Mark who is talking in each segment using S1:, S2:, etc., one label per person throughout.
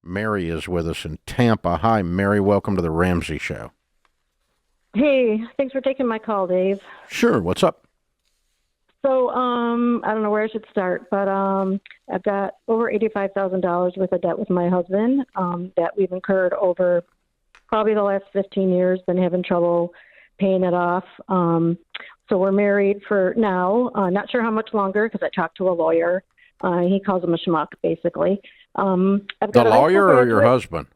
S1: Mary is with us in Tampa. Hi, Mary. Welcome to the Ramsey Show.
S2: Hey, thanks for taking my call, Dave.
S1: Sure. What's up?
S2: So, I don't know where I should start, but I've got over $85,000 worth of debt with my husband that we've incurred over probably the last 15 years. Been having trouble paying it off. So we're married for now. Not sure how much longer because I talked to a lawyer. He calls him a schmuck, basically. I've
S1: The
S2: got a high school
S1: lawyer or your
S2: graduate.
S1: husband?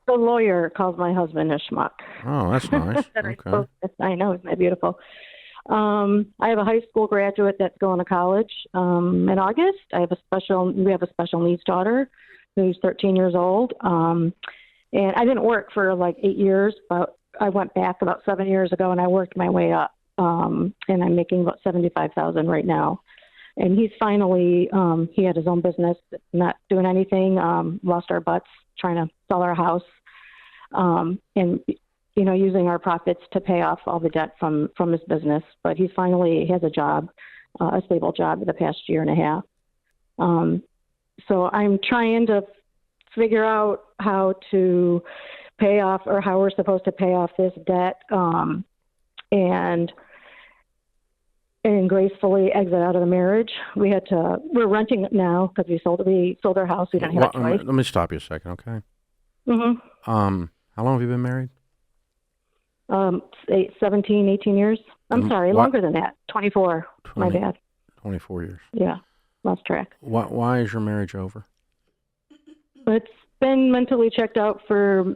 S2: The lawyer calls my husband a schmuck.
S1: Oh, that's nice. Okay.
S2: I know, isn't that beautiful? I have a high school graduate that's going to college in August. We have a special needs daughter who's 13 years old. And I didn't work for like 8 years, but I went back about 7 years ago and I worked my way up. And I'm making about 75,000 right now. And he's finally, he had his own business, not doing anything, lost our butts trying to sell our house. And using our profits to pay off all the debt from his business. But he finally has a job, a stable job for the past year and a half. So I'm trying to figure out how to pay off or how we're supposed to pay off this debt and gracefully exit out of the marriage. We're renting it now because we sold our house. We didn't have a choice.
S1: Let me stop you a second, okay?
S2: Mm-hmm.
S1: How long have you been married?
S2: 17, 18 years. I'm sorry, longer than that. 24.
S1: 20,
S2: My bad.
S1: 24 years.
S2: Yeah, lost track.
S1: Why is your marriage over?
S2: It's been mentally checked out for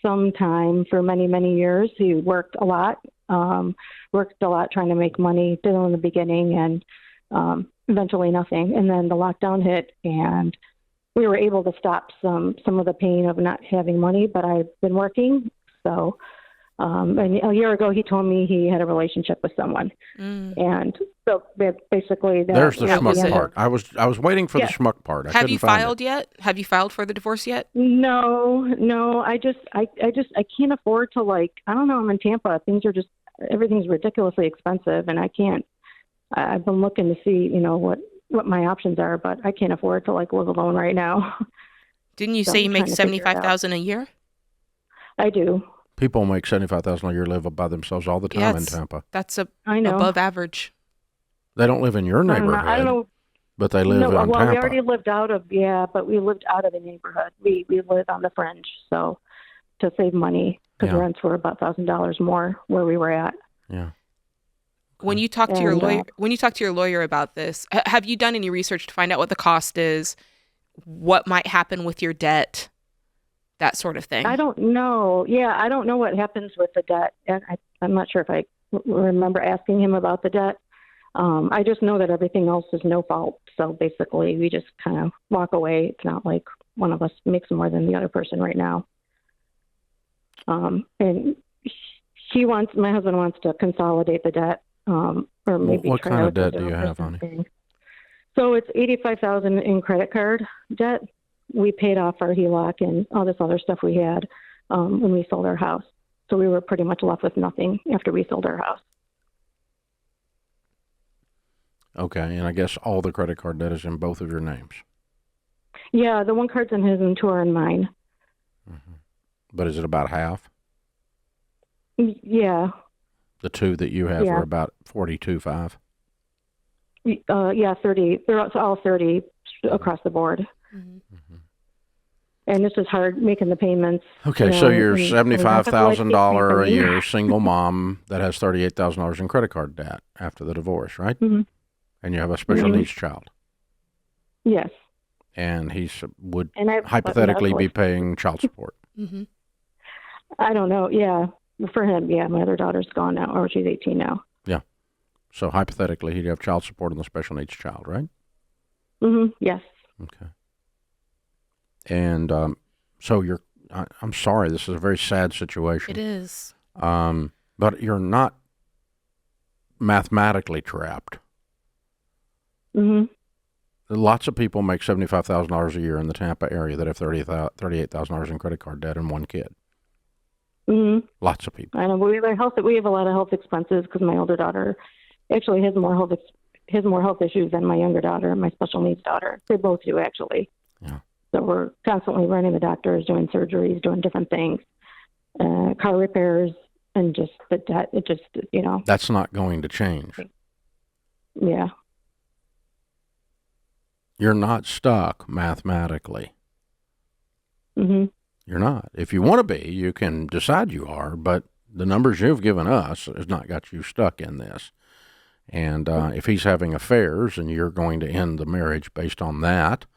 S2: some time, for many, many years. He worked a lot trying to make money, did in the beginning, and eventually nothing. And then the lockdown hit, and we were able to stop some of the pain of not having money, but I've been working, so... and a year ago, he told me he had a relationship with someone, and so basically,
S1: there's the schmuck part. I was waiting for the schmuck part.
S3: Have you filed yet? Have you filed for the divorce yet?
S2: No. I can't afford to I don't know. I'm in Tampa. Everything's ridiculously expensive, and I can't. I've been looking to see, what my options are, but I can't afford to live alone right now.
S3: Didn't you say you make 75,000 a year?
S2: I do.
S1: People make 75,000 a year live by themselves all the time in Tampa.
S3: That's
S2: I know.
S3: above average.
S1: They don't live in your neighborhood.
S2: I don't know.
S1: But they live in Tampa.
S2: We already lived out of but we lived out of the neighborhood. We live on the fringe, so to save money because rents were about $1,000 more where we were at.
S1: Yeah.
S3: When you talk to your lawyer about this, have you done any research to find out what the cost is, what might happen with your debt? That sort of thing.
S2: I don't know. Yeah, I don't know what happens with the debt. And I'm not sure if I remember asking him about the debt. I just know that everything else is no fault. So basically, we just kind of walk away. It's not like one of us makes more than the other person right now. And my husband wants to consolidate the debt. Or maybe
S1: what kind of debt do you have, honey?
S2: So it's $85,000 in credit card debt. We paid off our HELOC and all this other stuff we had when we sold our house. So we were pretty much left with nothing after we sold our house.
S1: Okay, and I guess all the credit card debt is in both of your names.
S2: Yeah, the one card's in his and two are in mine.
S1: Mm-hmm. But is it about half?
S2: Yeah.
S1: The two that you have are about 42.5?
S2: Yeah, 30. They're all 30 across the board.
S3: Mm-hmm.
S2: And this is hard making the payments.
S1: Okay, so you're $75,000 a year single mom that has $38,000 in credit card debt after the divorce, right?
S2: Mm-hmm.
S1: And you have a special needs child.
S2: Yes.
S1: And he would hypothetically be paying child support.
S3: Mm-hmm.
S2: I don't know. Yeah, for him, my other daughter's gone now, or she's 18 now.
S1: Yeah. So hypothetically, he'd have child support on the special needs child, right?
S2: Mm-hmm. Yes.
S1: Okay. And so I'm sorry, this is a very sad situation.
S3: It is.
S1: But you're not mathematically trapped.
S2: Mm-hmm.
S1: Lots of people make $75,000 a year in the Tampa area that have $38,000 in credit card debt and one kid.
S2: Mm-hmm.
S1: Lots of people.
S2: I know. We have a lot of health expenses because my older daughter actually has more health issues than my younger daughter, my special needs daughter. They both do, actually.
S1: Yeah.
S2: So we're constantly running the doctors, doing surgeries, doing different things, car repairs, and just the debt. It just,
S1: That's not going to change.
S2: Yeah.
S1: You're not stuck mathematically.
S2: Mm-hmm.
S1: You're not. If you want to be, you can decide you are, but the numbers you've given us has not got you stuck in this. And if he's having affairs and you're going to end the marriage based on that,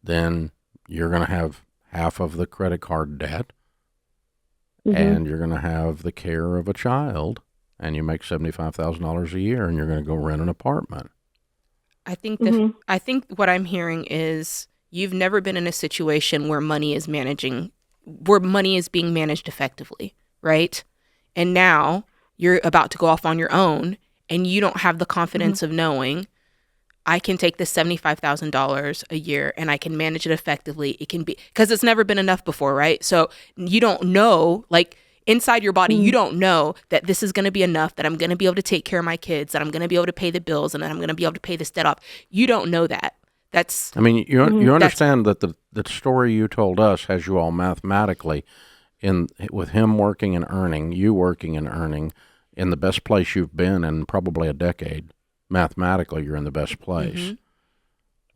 S1: then you're going to have half of the credit card debt, and you're going to have the care of a child, and you make $75,000 a year, and you're going to go rent an apartment.
S3: I think I think what I'm hearing is you've never been in a situation where money is being managed effectively, right? And now you're about to go off on your own, and you don't have the confidence of knowing I can take this $75,000 a year and I can manage it effectively. It can be, because it's never been enough before, right? So you don't know, like inside your body, you don't know that this is going to be enough, that I'm going to be able to take care of my kids, that I'm going to be able to pay the bills, and that I'm going to be able to pay this debt off. You don't know that. That's.
S1: I mean, you understand that the story you told us has you all mathematically with him working and earning, you working and earning, in the best place you've been in probably a decade. Mathematically, you're in the best place.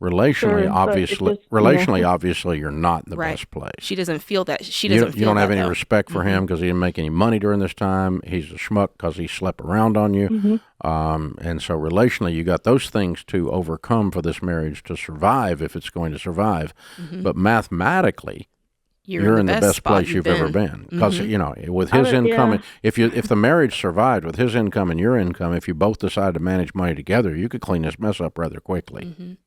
S1: Relationally, obviously, you're not in the best place.
S3: She doesn't feel that. She doesn't feel
S1: you don't
S3: that,
S1: have any
S3: though.
S1: respect for him because he didn't make any money during this time. He's a schmuck because he slept around on you. And so relationally, you got those things to overcome for this marriage to survive, if it's going to survive. But mathematically, you're in the best place you've ever been, because with his income, if the marriage survived with his income and your income, if you both decided to manage money together, you could clean this mess up rather quickly.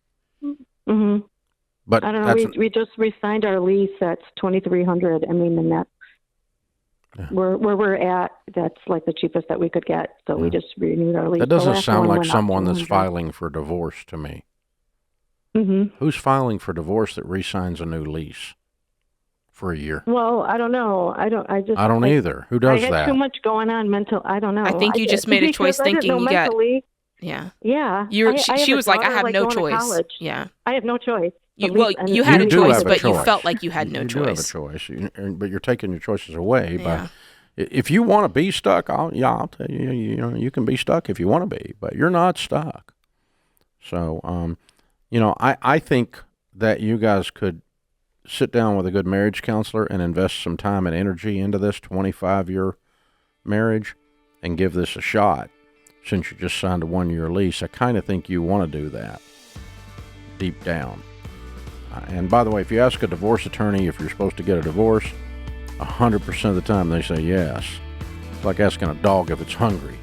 S1: But
S2: I don't know. We just re-signed our lease. That's $2,300. I mean, and that where we're at, that's like the cheapest that we could get. So we just renewed our lease.
S1: That doesn't sound like someone that's filing for divorce to me. Who's filing for divorce that re-signs a new lease for a year?
S2: Well, I don't know. I don't
S1: either. Who does that?
S2: I had too much going on mental. I don't know.
S3: I think you just made a choice thinking you got. Yeah.
S2: Yeah.
S3: She was like, I have no choice.
S2: Yeah. I have no choice.
S3: You had a choice, but you felt like you had no choice.
S1: You do have a choice, but you're taking your choices away. But if you want to be stuck, I'll tell you, you can be stuck if you want to be, but you're not stuck. So, I think that you guys could sit down with a good marriage counselor and invest some time and energy into this 25-year marriage and give this a shot. Since you just signed a 1-year lease, I kind of think you want to do that deep down. And by the way, if you ask a divorce attorney if you're supposed to get a divorce, 100% of the time they say yes. It's like asking a dog if it's hungry.